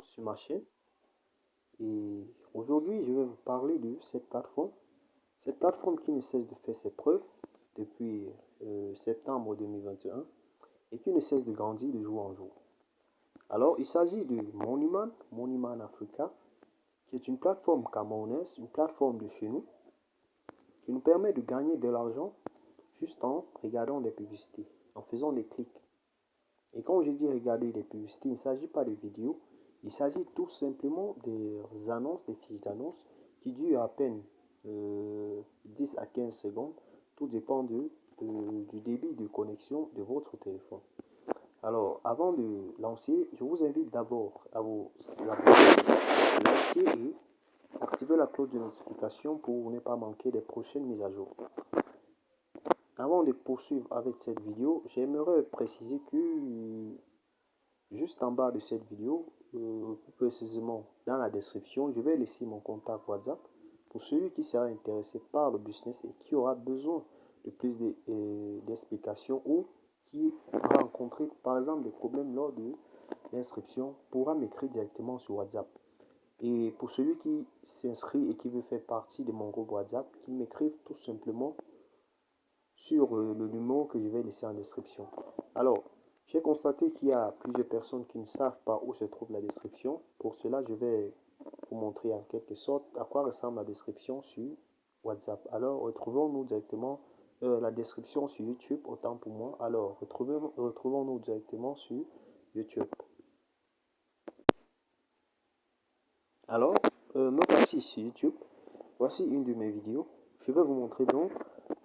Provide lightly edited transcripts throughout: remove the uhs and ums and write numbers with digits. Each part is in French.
sur ma chaîne et aujourd'hui je vais vous parler de cette plateforme. Cette plateforme qui ne cesse de faire ses preuves depuis septembre 2021 et qui ne cesse de grandir de jour en jour. Alors il s'agit de Moneyman Africa, qui est une plateforme camerounaise, une plateforme de chez nous, qui nous permet de gagner de l'argent juste en regardant des publicités, en faisant des clics. Et quand je dis regarder des publicités, il ne s'agit pas de vidéos, il s'agit tout simplement des annonces, des fiches d'annonces qui durent à peine 10 à 15 secondes. Tout dépend du débit de connexion de votre téléphone. Alors, avant de lancer, je vous invite d'abord à vous liker et activer la cloche de notification pour ne pas manquer des prochaines mises à jour. Avant de poursuivre avec cette vidéo, j'aimerais préciser que juste en bas de cette vidéo, plus précisément dans la description, je vais laisser mon contact WhatsApp pour celui qui sera intéressé par le business et qui aura besoin de plus d'explications ou qui a rencontré par exemple des problèmes lors de l'inscription pourra m'écrire directement sur WhatsApp. Et pour celui qui s'inscrit et qui veut faire partie de mon groupe WhatsApp, qu'il m'écrive tout simplement sur le numéro que je vais laisser en description. Alors, j'ai constaté qu'il y a plusieurs personnes qui ne savent pas où se trouve la description. Pour cela, je vais vous montrer en quelque sorte à quoi ressemble la description sur WhatsApp. Alors, retrouvons-nous directement la description sur YouTube, autant pour moi. Alors, retrouvons-nous directement sur YouTube. Alors, me voici sur YouTube. Voici une de mes vidéos. Je vais vous montrer donc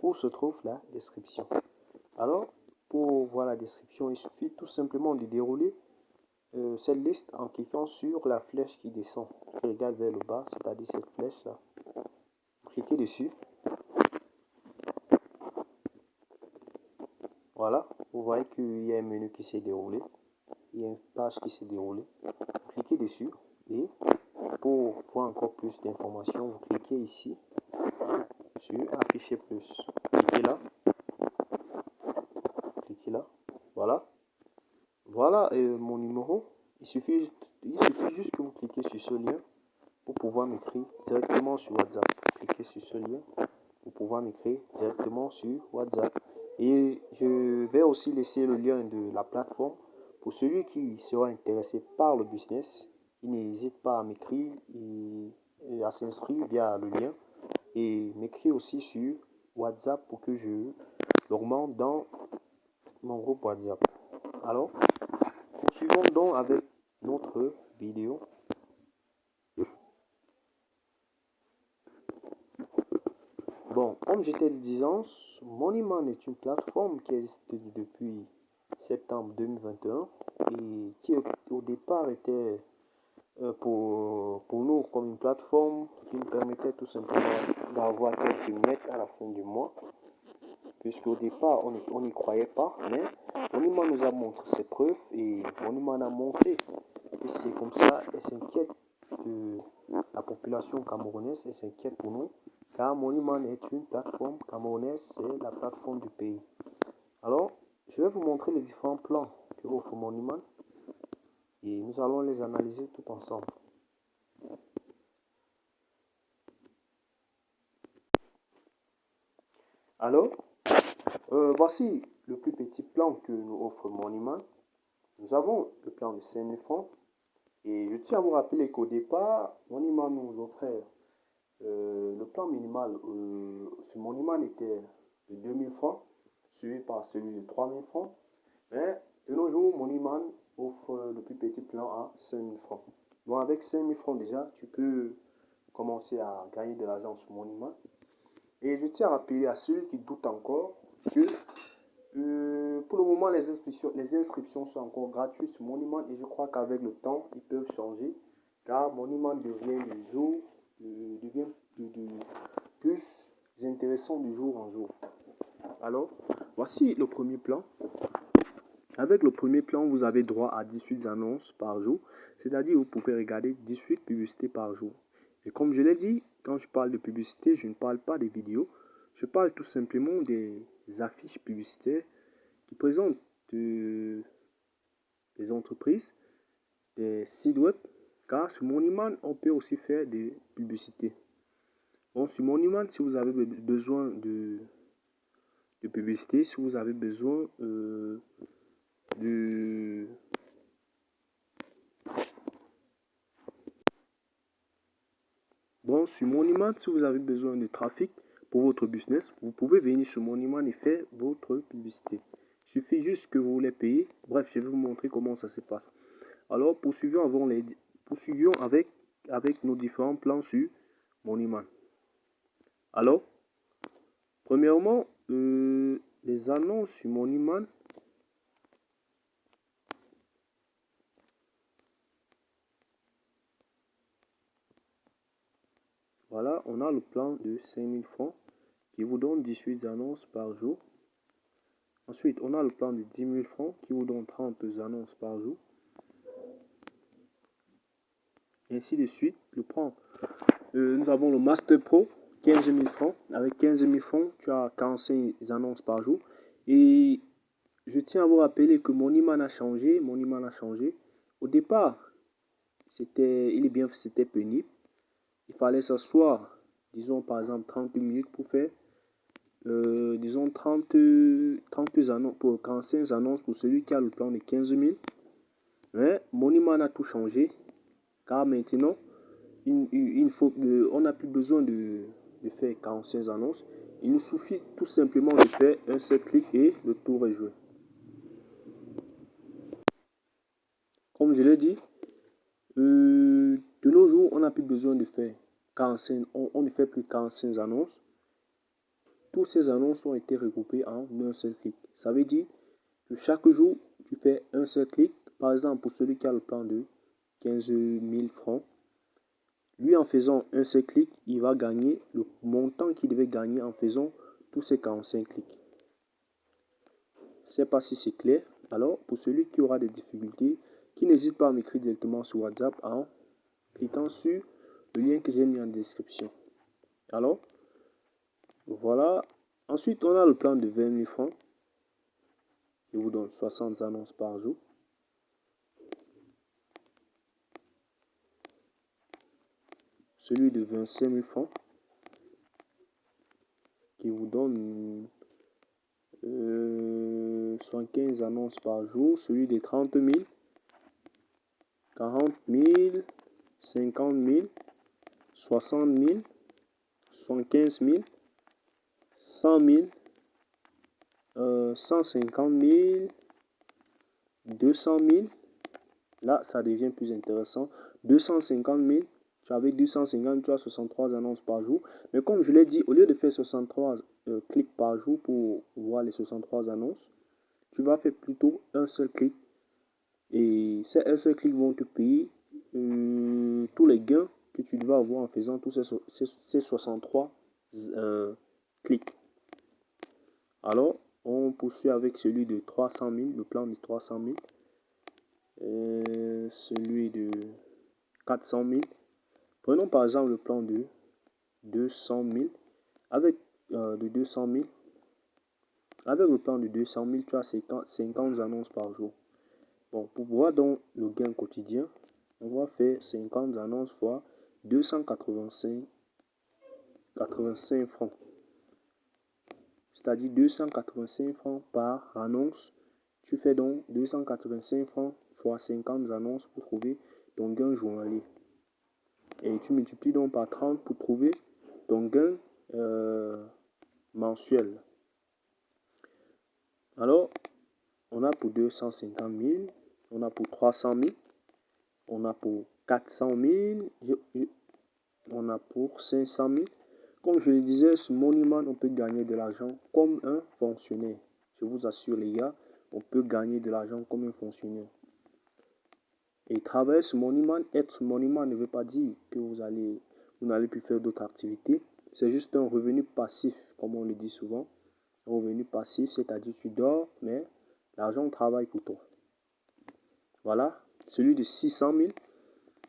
où se trouve la description. Alors, pour voir la description, il suffit tout simplement de dérouler cette liste en cliquant sur la flèche qui descend, qui regarde vers le bas, c'est-à-dire cette flèche-là. Cliquez dessus. Voilà, vous voyez qu'il y a un menu qui s'est déroulé. Il y a une page qui s'est déroulée. Cliquez dessus et pour voir encore plus d'informations, vous cliquez ici sur afficher plus. Cliquez là. Cliquez là. Voilà. Voilà mon numéro. Il suffit juste que vous cliquez sur ce lien pour pouvoir m'écrire directement sur WhatsApp. Cliquez sur ce lien pour pouvoir m'écrire directement sur WhatsApp. Et je vais aussi laisser le lien de la plateforme pour celui qui sera intéressé par le business. Il n'hésite pas à m'écrire et à s'inscrire via le lien et m'écrire aussi sur WhatsApp pour que je l'augmente dans mon groupe WhatsApp. Alors, poursuivons donc avec notre vidéo. Bon, comme j'étais le disant, Moneyman est une plateforme qui existe depuis septembre 2021 et qui au départ était pour nous comme une plateforme qui nous permettait tout simplement d'avoir quelques miettes à la fin du mois. Puisqu'au départ, on n'y croyait pas, mais Moneyman nous a montré ses preuves et Moneyman a montré que c'est comme ça, elle s'inquiète de la population camerounaise, elle s'inquiète pour nous, car Moneyman est une plateforme camerounaise, c'est la plateforme du pays. Alors, je vais vous montrer les différents plans que offre Moneyman et nous allons les analyser tout ensemble. Alors, voici le plus petit plan que nous offre Moneyman. Nous avons le plan de 5000 francs. Et je tiens à vous rappeler qu'au départ, Moneyman nous offrait le plan minimal sur Moneyman était de 2000 francs, suivi par celui de 3000 francs. Mais de nos jours, Moneyman offre le plus petit plan à 5000 francs. Donc avec 5000 francs déjà, tu peux commencer à gagner de l'argent sur Moneyman. Et je tiens à rappeler à ceux qui doutent encore que pour le moment, les inscriptions sont encore gratuites sur Moneyman et je crois qu'avec le temps, ils peuvent changer car Moneyman devient plus intéressant de jour en jour. Alors, voici le premier plan. Avec le premier plan, vous avez droit à 18 annonces par jour, c'est-à-dire vous pouvez regarder 18 publicités par jour. Et comme je l'ai dit, quand je parle de publicité, je ne parle pas des vidéos, je parle tout simplement des affiches publicitaires qui présentent des entreprises, des sites web Car sur Moneyman, on peut aussi faire des publicités. Bon, sur Moneyman, si vous avez besoin de publicité, si vous avez besoin de... Bon, sur Moneyman, si vous avez besoin de trafic pour votre business, vous pouvez venir sur Moneyman et faire votre publicité. Il suffit juste que vous les payez. Bref, je vais vous montrer comment ça se passe. Alors, poursuivons avec nos différents plans sur Moneyman. Alors, premièrement, les annonces sur Moneyman. Voilà, on a le plan de 5000 francs qui vous donne 18 annonces par jour. Ensuite, on a le plan de 10 000 francs qui vous donne 30 annonces par jour. Et ainsi de suite. Nous avons le Master Pro, 15 000 francs. Avec 15 000 francs, tu as 45 annonces par jour. Et je tiens à vous rappeler que Moneyman a changé. Au départ, c'était pénible. Il fallait s'asseoir, disons par exemple 30 minutes pour faire, disons 30 annonces, pour 45 annonces pour celui qui a le plan de 15 000. Mais Moneyman a tout changé, car maintenant, on n'a plus besoin de faire 45 annonces. Il nous suffit tout simplement de faire un seul clic et le tour est joué. Comme je l'ai dit, de nos jours, on n'a plus besoin de faire 45, on ne fait plus 45 annonces. Toutes ces annonces ont été regroupées en un seul clic. Ça veut dire que chaque jour, tu fais un seul clic. Par exemple, pour celui qui a le plan de 15 000 francs, lui, en faisant un seul clic, il va gagner le montant qu'il devait gagner en faisant tous ces 45 clics. Je ne sais pas si c'est clair. Alors, pour celui qui aura des difficultés, qui n'hésite pas à m'écrire directement sur WhatsApp en cliquant sur le lien que j'ai mis en description. Alors, voilà. Ensuite, on a le plan de 20 000 francs. Il vous donne 60 annonces par jour. Celui de 25 000 francs qui vous donne 75 annonces par jour. Celui de 30 000, 40 000, 50 000, 60 000, 75 000, 100 000, 150 000, 200 000. Là, ça devient plus intéressant. 250 000. Avec 250, tu as 63 annonces par jour. Mais comme je l'ai dit, au lieu de faire 63 clics par jour pour voir les 63 annonces, tu vas faire plutôt un seul clic. Et ces un seul clic vont te payer tous les gains que tu vas avoir en faisant tous ces 63 clics. Alors, on poursuit avec celui de 300 000, le plan de 300 000. Celui de 400 000. Prenons par exemple le plan de 200 000. Avec de 200 000. Avec le plan de 200 000, tu as 50 annonces par jour. Bon, pour voir donc le gain quotidien, on va faire 50 annonces fois 285 francs. C'est-à-dire 285 francs par annonce. Tu fais donc 285 francs fois 50 annonces pour trouver ton gain journalier. Et tu multiplies donc par 30 pour trouver ton gain mensuel. Alors, on a pour 250 000, on a pour 300 000, on a pour 400 000, on a pour 500 000. Comme je le disais, sur Moneyman, on peut gagner de l'argent comme un fonctionnaire. Je vous assure les gars, on peut gagner de l'argent comme un fonctionnaire. Et travailler sur Moneyman, être sur Moneyman ne veut pas dire que vous n'allez plus faire d'autres activités. C'est juste un revenu passif, comme on le dit souvent. Un revenu passif, c'est-à-dire que tu dors, mais l'argent travaille pour toi. Voilà, celui de 600 000.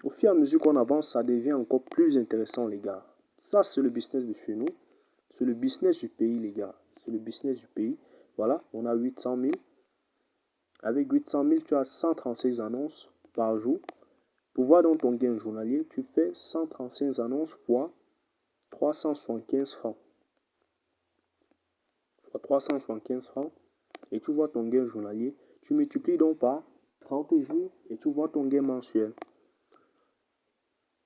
Au fur et à mesure qu'on avance, ça devient encore plus intéressant, les gars. Ça, c'est le business de chez nous. C'est le business du pays, les gars. C'est le business du pays. Voilà, on a 800 000. Avec 800 000, tu as 136 annonces par jour. Pour voir dans ton gain journalier, tu fais 135 annonces fois 375 francs. Fois 375 francs. Et tu vois ton gain journalier. Tu multiplies donc par 30 jours et tu vois ton gain mensuel.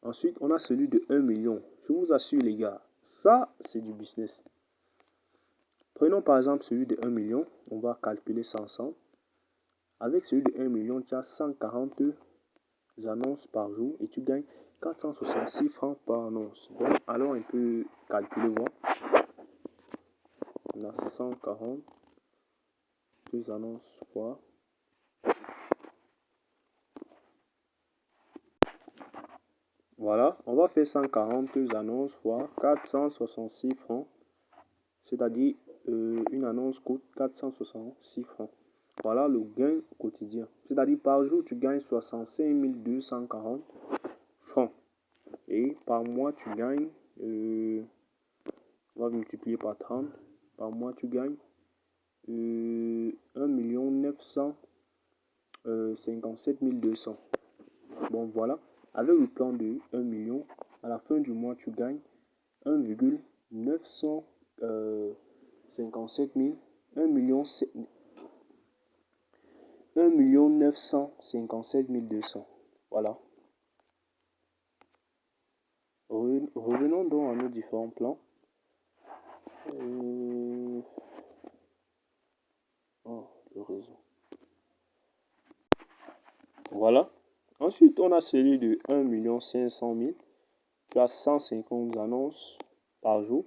Ensuite, on a celui de 1 million. Je vous assure les gars, ça c'est du business. Prenons par exemple celui de 1 million. On va calculer ça ensemble. Avec celui de 1 million, tu as 140 annonces par jour et tu gagnes 466 francs par annonce. Donc, allons un peu calculer, voir. On a 140 annonces fois. Voilà, on va faire 140 annonces fois 466 francs. C'est-à-dire, une annonce coûte 466 francs. Voilà le gain quotidien. C'est-à-dire, par jour, tu gagnes 65 240 francs. Et par mois, tu gagnes, on va multiplier par 30. Par mois, tu gagnes 1 957 200. Bon, voilà. Avec le plan de 1 million, à la fin du mois, tu gagnes 1,957 000, 1 957 200. Voilà. Revenons donc à nos différents plans. Le réseau. Voilà. Ensuite, on a celui de 1 500 000. Tu as 150 annonces par jour.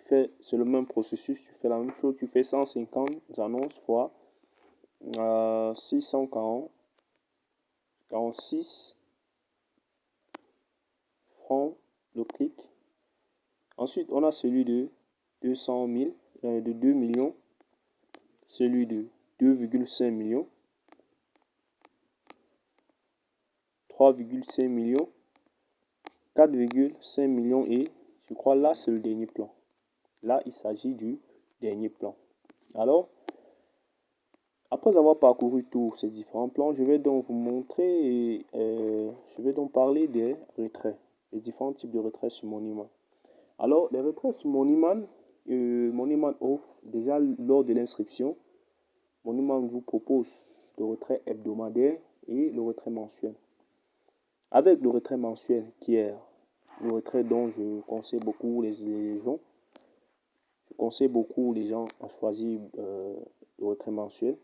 C'est le même processus. Tu fais la même chose. Tu fais 150 annonces fois 646 francs le clic. Ensuite, on a celui de 200 000, de 2 millions. Celui de 2,5 millions. 3,5 millions. 4,5 millions et je crois là c'est le dernier plan. Là il s'agit du dernier plan. Alors, après avoir parcouru tous ces différents plans, je vais donc vous montrer et je vais donc parler des retraits, les différents types de retraits sur Moneyman. Alors, les retraits sur Moneyman, Moneyman offre déjà lors de l'inscription, Moneyman vous propose le retrait hebdomadaire et le retrait mensuel. Avec le retrait mensuel qui est le retrait dont je conseille beaucoup les gens, à choisir le retrait mensuel.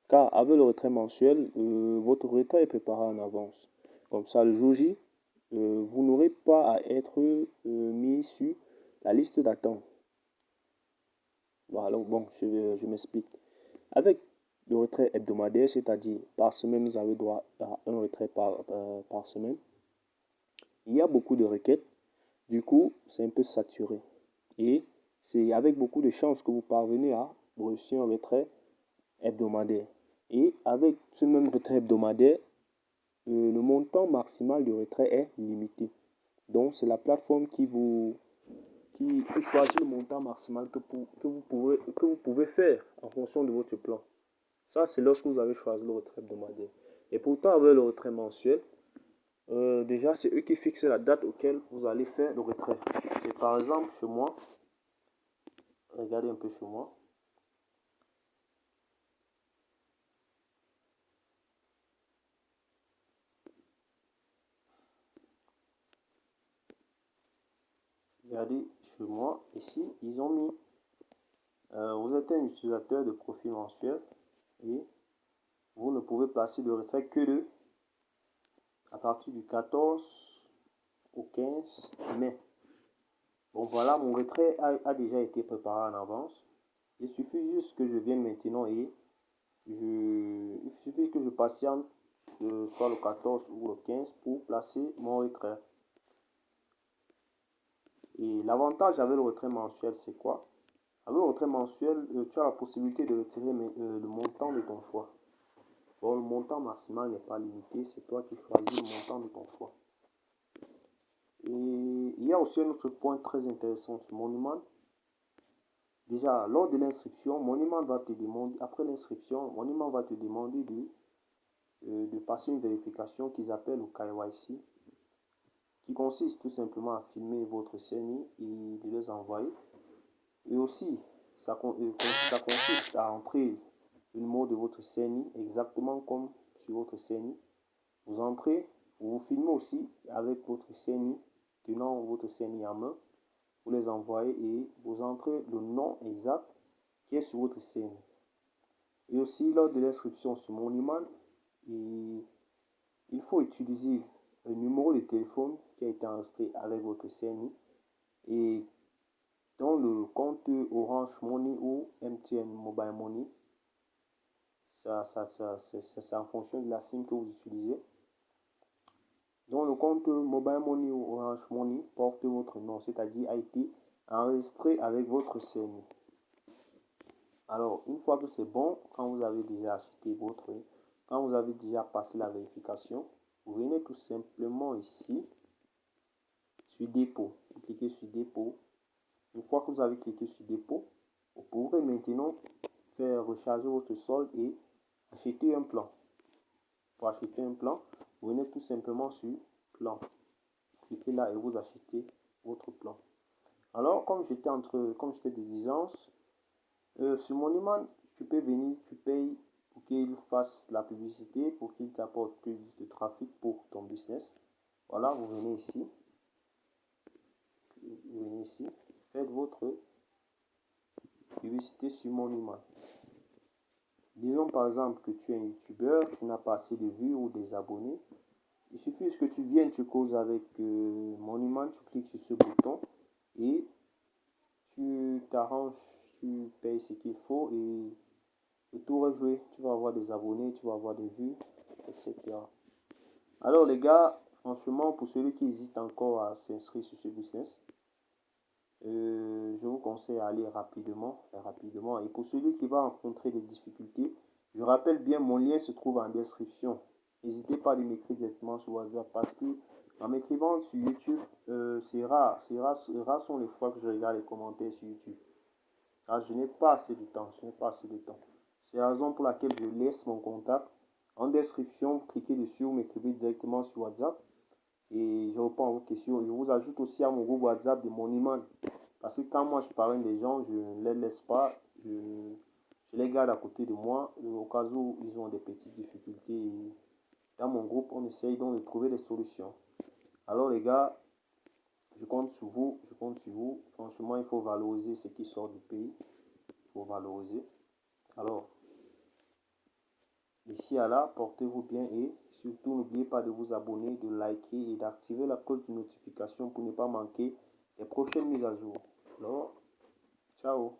Car avec le retrait mensuel, votre retrait est préparé en avance. Comme ça, le jour J, vous n'aurez pas à être mis sur la liste d'attente. Voilà, bon, je m'explique. Avec le retrait hebdomadaire, c'est-à-dire par semaine, vous avez droit à un retrait par semaine. Il y a beaucoup de requêtes, du coup, c'est un peu saturé. Et c'est avec beaucoup de chances que vous parvenez à réussir un retrait hebdomadaire. Et avec ce même retrait hebdomadaire, le montant maximal de retrait est limité. Donc, c'est la plateforme qui choisit le montant maximal que vous pouvez faire en fonction de votre plan. Ça, c'est lorsque vous avez choisi le retrait hebdomadaire. Et pourtant, avec le retrait mensuel, déjà, c'est eux qui fixent la date auquel vous allez faire le retrait. C'est par exemple chez moi. Regardez un peu chez moi. Regardez chez moi. Ici, ils ont mis. Vous êtes un utilisateur de profil mensuel et vous ne pouvez placer de retrait que à partir du 14 au 15 mai. Bon, voilà, mon retrait a déjà été préparé en avance. Il suffit juste que je vienne maintenant et il suffit que je patiente soit le 14 ou le 15 pour placer mon retrait. Et l'avantage avec le retrait mensuel, c'est quoi? Avec le retrait mensuel, tu as la possibilité de retirer le montant de ton choix. Bon, le montant maximal n'est pas limité, c'est toi qui choisis le montant de ton choix. Et il y a aussi un autre point très intéressant sur Moneyman. Déjà, lors de l'inscription, Moneyman va te demander, après l'inscription, Moneyman va te demander de passer une vérification qu'ils appellent le KYC, qui consiste tout simplement à filmer votre CNI et de les envoyer. Et aussi, ça consiste à entrer le numéro de votre CNI exactement comme sur votre CNI. Vous entrez, vous filmez aussi avec votre CNI, tenant votre CNI en main. Vous les envoyez et vous entrez le nom exact qui est sur votre CNI. Et aussi, lors de l'inscription sur Moneyman, il faut utiliser le numéro de téléphone qui a été enregistré avec votre CNI et dans le compte Orange Money ou MTN Mobile Money. C'est en fonction de la SIM que vous utilisez. Dans le compte Mobile Money ou Orange Money, porte votre nom, c'est-à-dire a été enregistré avec votre CNI. Alors, une fois que c'est bon, quand vous avez déjà acheté quand vous avez déjà passé la vérification, vous venez tout simplement ici sur dépôt. Vous cliquez sur dépôt. Une fois que vous avez cliqué sur dépôt, vous pourrez maintenant faire recharger votre solde et acheter un plan. Pour acheter un plan, vous venez tout simplement sur plan. Cliquez là et vous achetez votre plan. Alors, comme j'étais de distance, sur Moneyman, tu peux venir, tu payes pour qu'il fasse la publicité, pour qu'il t'apporte plus de trafic pour ton business. Voilà, vous venez ici, faites votre publicité sur Moneyman. Disons par exemple que tu es un youtubeur, tu n'as pas assez de vues ou des abonnés. Il suffit que tu viennes, tu causes avec Moneyman, tu cliques sur ce bouton et tu t'arranges, tu payes ce qu'il faut et le tour est joué. Tu vas avoir des abonnés, tu vas avoir des vues, etc. Alors les gars, franchement, pour celui qui hésite encore à s'inscrire sur ce business, je vous conseille à aller rapidement. Et pour celui qui va rencontrer des difficultés, je rappelle bien, mon lien se trouve en description. N'hésitez pas à m'écrire directement sur WhatsApp parce que en m'écrivant sur YouTube, c'est rare sont les fois que je regarde les commentaires sur YouTube. Car je n'ai pas assez de temps, C'est la raison pour laquelle je laisse mon contact en description. Vous cliquez dessus, vous m'écrivez directement sur WhatsApp et je réponds à vos questions. Je vous ajoute aussi à mon groupe WhatsApp de Moneyman. Parce que quand moi je parraine des gens, je ne les laisse pas, je les garde à côté de moi au cas où ils ont des petites difficultés. Dans mon groupe, on essaye donc de trouver des solutions. Alors les gars, je compte sur vous. Franchement, il faut valoriser ce qui sort du pays. Il faut valoriser. Alors, d'ici à là, portez-vous bien et surtout n'oubliez pas de vous abonner, de liker et d'activer la cloche de notification pour ne pas manquer les prochaines mises à jour. Alors, ciao.